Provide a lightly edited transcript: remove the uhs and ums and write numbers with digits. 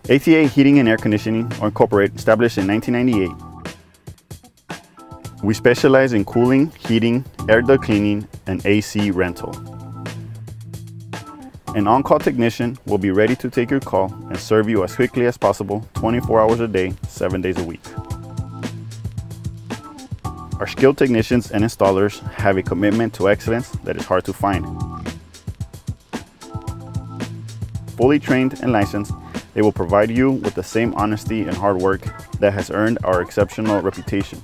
ATA Heating and Air Conditioning Incorporated, established in 1998. We specialize in cooling, heating, air duct cleaning, and AC rental. An on-call technician will be ready to take your call and serve you as quickly as possible, 24 hours a day, 7 days a week. Our skilled technicians and installers have a commitment to excellence that is hard to find. Fully trained and licensed, they will provide you with the same honesty and hard work that has earned our exceptional reputation.